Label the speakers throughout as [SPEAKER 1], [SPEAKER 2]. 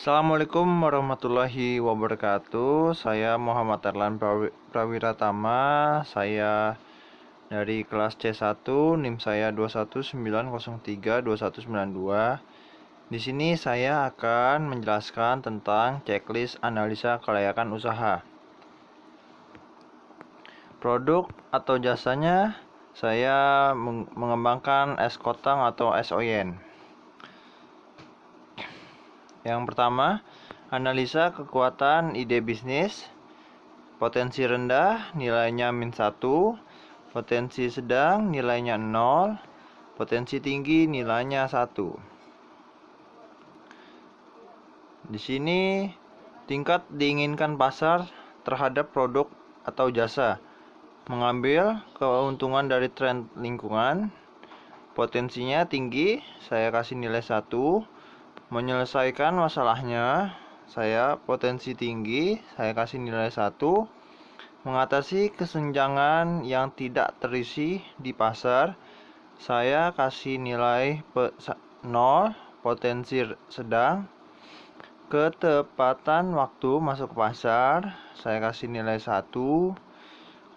[SPEAKER 1] Assalamualaikum warahmatullahi wabarakatuh. Saya Muhammad Erlan Prawiratama. Saya dari kelas C1, NIM saya 219032192. Di sini saya akan menjelaskan tentang checklist analisa kelayakan usaha. Produk atau jasanya, saya mengembangkan es kotang atau es oyen. Yang pertama, analisa kekuatan ide bisnis. Potensi rendah nilainya -1, potensi sedang nilainya 0, potensi tinggi nilainya 1. Di sini tingkat diinginkan pasar terhadap produk atau jasa. Mengambil keuntungan dari tren lingkungan. Potensinya tinggi, saya kasih nilai 1. Menyelesaikan masalahnya, saya potensi tinggi, saya kasih nilai 1. Mengatasi kesenjangan yang tidak terisi di pasar, saya kasih nilai 0, potensi sedang. Ketepatan waktu masuk pasar, saya kasih nilai 1.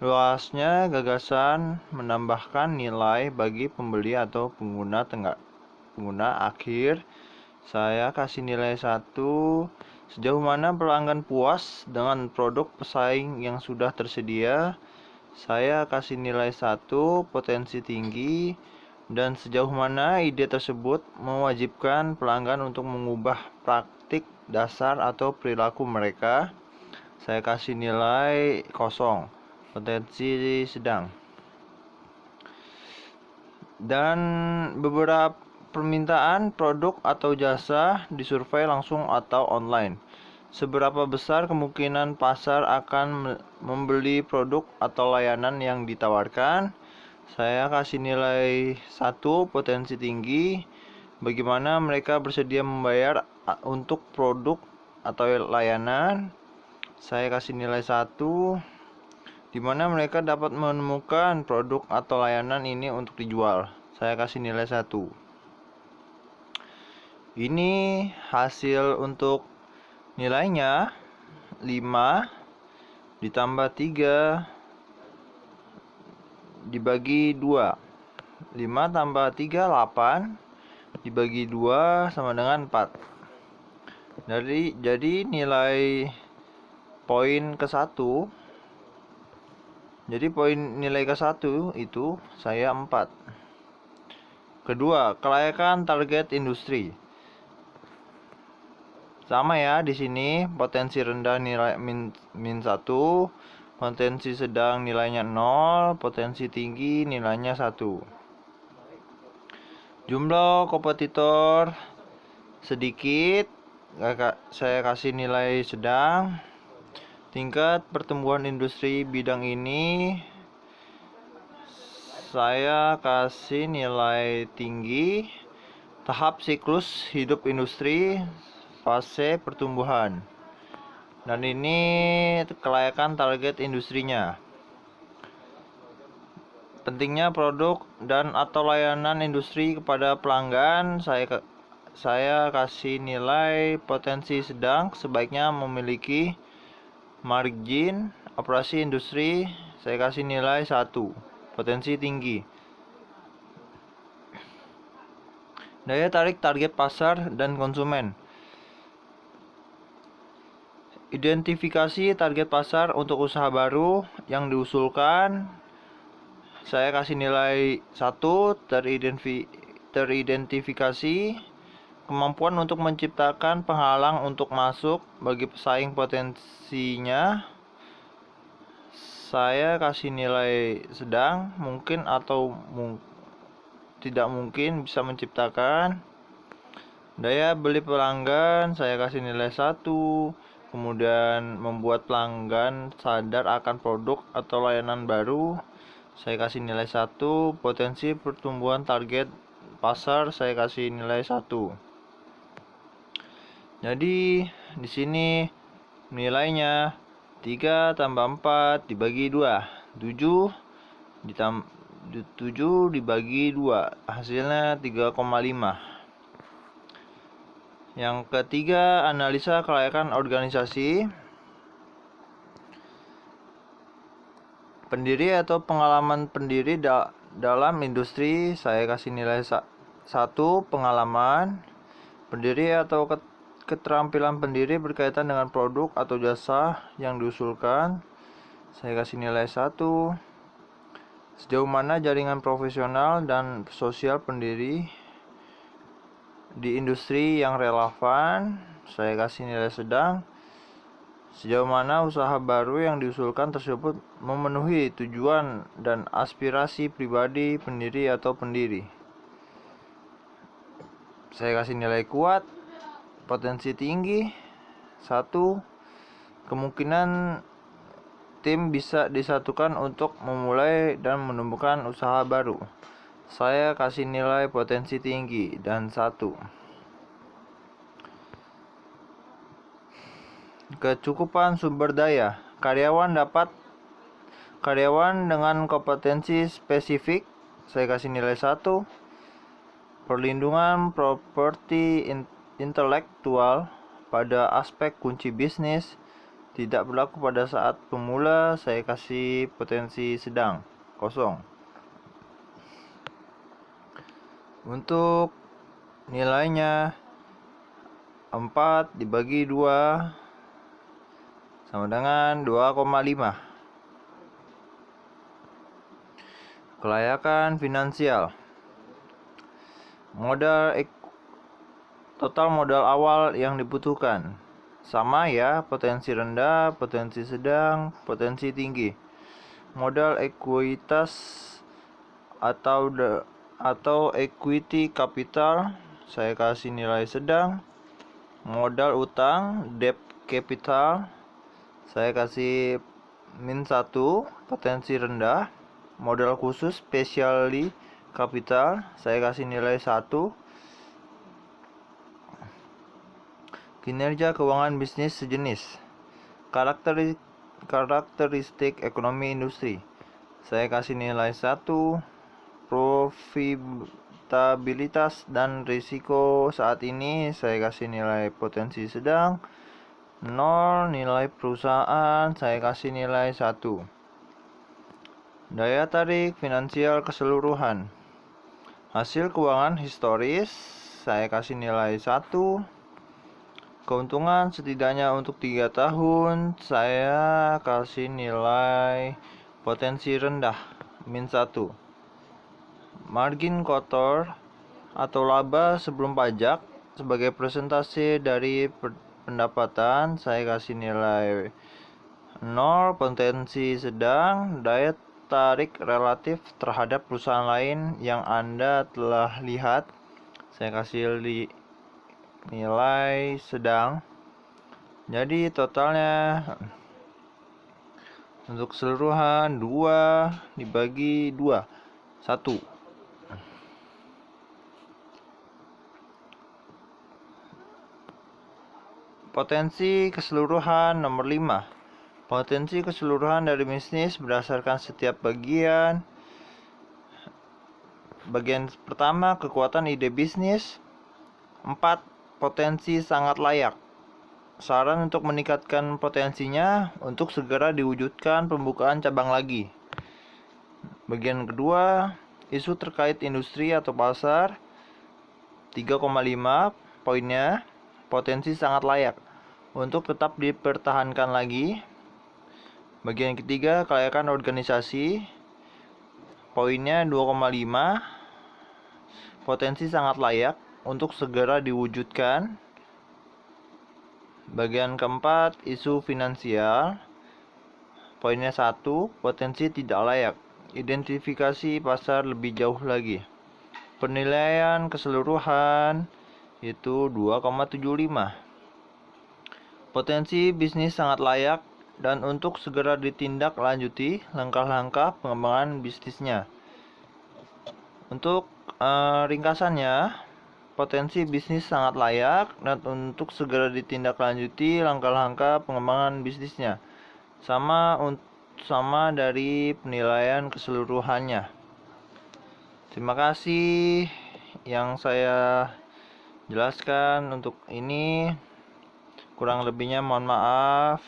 [SPEAKER 1] Luasnya gagasan menambahkan nilai bagi pembeli atau pengguna akhir, saya kasih nilai 1. Sejauh mana pelanggan puas dengan produk pesaing yang sudah tersedia, saya kasih nilai 1, potensi tinggi. Dan sejauh mana ide tersebut mewajibkan pelanggan untuk mengubah praktik dasar atau perilaku mereka, saya kasih nilai 0, potensi sedang. Dan beberapa permintaan produk atau jasa disurvei langsung atau online. Seberapa besar kemungkinan pasar akan membeli produk atau layanan yang ditawarkan? Saya kasih nilai 1, potensi tinggi. Bagaimana mereka bersedia membayar untuk produk atau layanan? Saya kasih nilai 1. Di mana mereka dapat menemukan produk atau layanan ini untuk dijual. Saya kasih nilai 1. Ini hasil untuk nilainya 5 ditambah 3 dibagi 2. 5 tambah 3, 8. Dibagi 2 sama dengan 4. Jadi nilai poin ke-1. Jadi poin nilai ke-1 itu saya 4. Kedua, kelayakan target industri. Sama ya, di sini potensi rendah nilai -1, potensi sedang nilainya 0, potensi tinggi nilainya 1. Jumlah kompetitor sedikit, saya kasih nilai sedang. Tingkat pertumbuhan industri bidang ini, saya kasih nilai tinggi. Tahap siklus hidup industri, fase pertumbuhan. Dan ini kelayakan target industrinya. Pentingnya produk dan atau layanan industri kepada pelanggan, saya kasih nilai potensi sedang, sebaiknya memiliki margin operasi industri, saya kasih nilai 1, potensi tinggi. Daya tarik target pasar dan konsumen. Identifikasi target pasar untuk usaha baru yang diusulkan, saya kasih nilai 1, teridentifikasi. Kemampuan untuk menciptakan penghalang untuk masuk bagi pesaing potensinya, saya kasih nilai sedang, mungkin atau tidak mungkin bisa menciptakan. Daya beli pelanggan, saya kasih nilai 1. Kemudian membuat pelanggan sadar akan produk atau layanan baru, saya kasih nilai 1. Potensi pertumbuhan target pasar, saya kasih nilai 1. Jadi di sini nilainya 3 tambah 4 dibagi 2, 7 dibagi 2, hasilnya 3,5. Yang ketiga, analisa kelayakan organisasi. Pendiri atau pengalaman pendiri dalam industri, saya kasih nilai 1, pengalaman. Pendiri atau keterampilan pendiri berkaitan dengan produk atau jasa yang diusulkan, saya kasih nilai 1. Sejauh mana jaringan profesional dan sosial pendiri di industri yang relevan, saya kasih nilai sedang. Sejauh mana usaha baru yang diusulkan tersebut memenuhi tujuan dan aspirasi pribadi pendiri atau pendiri, saya kasih nilai kuat. Potensi tinggi 1. Kemungkinan tim bisa disatukan untuk memulai dan menumbuhkan usaha baru, saya kasih nilai potensi tinggi dan 1. Kecukupan sumber daya. Karyawan dengan kompetensi spesifik, saya kasih nilai 1. Perlindungan properti intelektual pada aspek kunci bisnis tidak berlaku pada saat pemula, saya kasih potensi sedang, 0. Untuk nilainya 4 dibagi 2 sama dengan 2,5. Kelayakan finansial. Total modal awal yang dibutuhkan sama ya, potensi rendah, potensi sedang, potensi tinggi. Modal ekuitas atau equity capital, saya kasih nilai sedang. Modal utang, debt capital, saya kasih -1, potensi rendah. Modal khusus, specialty capital, saya kasih nilai 1. Kinerja keuangan bisnis sejenis. Karakteristik ekonomi industri, saya kasih nilai 1. Profitabilitas dan risiko saat ini, saya kasih nilai potensi sedang. 0. Nilai perusahaan, saya kasih nilai 1. Daya tarik finansial keseluruhan. Hasil keuangan historis, saya kasih nilai 1. Keuntungan setidaknya untuk 3 tahun, saya kasih nilai potensi rendah, -1. Margin kotor atau laba sebelum pajak sebagai presentasi dari pendapatan, saya kasih nilai 0. Potensi sedang. Daya tarik relatif terhadap perusahaan lain yang Anda telah lihat, saya kasih nilai sedang. Jadi totalnya untuk keseluruhan 2 dibagi 2, 1. Potensi keseluruhan nomor 5. Potensi keseluruhan dari bisnis berdasarkan setiap bagian. Bagian pertama, kekuatan ide bisnis. 4. Potensi sangat layak. Saran untuk meningkatkan potensinya untuk segera diwujudkan pembukaan cabang lagi. Bagian kedua, isu terkait industri atau pasar. 3,5 poinnya, potensi sangat layak untuk tetap dipertahankan lagi. Bagian ketiga, kelayakan organisasi. Poinnya 2,5, potensi sangat layak untuk segera diwujudkan. Bagian keempat, isu finansial. Poinnya 1, potensi tidak layak. Identifikasi pasar lebih jauh lagi. Penilaian keseluruhan itu 2,75. Potensi bisnis sangat layak dan untuk segera ditindaklanjuti langkah-langkah pengembangan bisnisnya. Untuk ringkasannya, potensi bisnis sangat layak dan untuk segera ditindaklanjuti langkah-langkah pengembangan bisnisnya. Sama dari penilaian keseluruhannya. Terima kasih yang saya jelaskan untuk ini. Kurang lebihnya mohon maaf.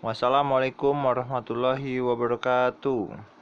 [SPEAKER 1] Wassalamualaikum warahmatullahi wabarakatuh.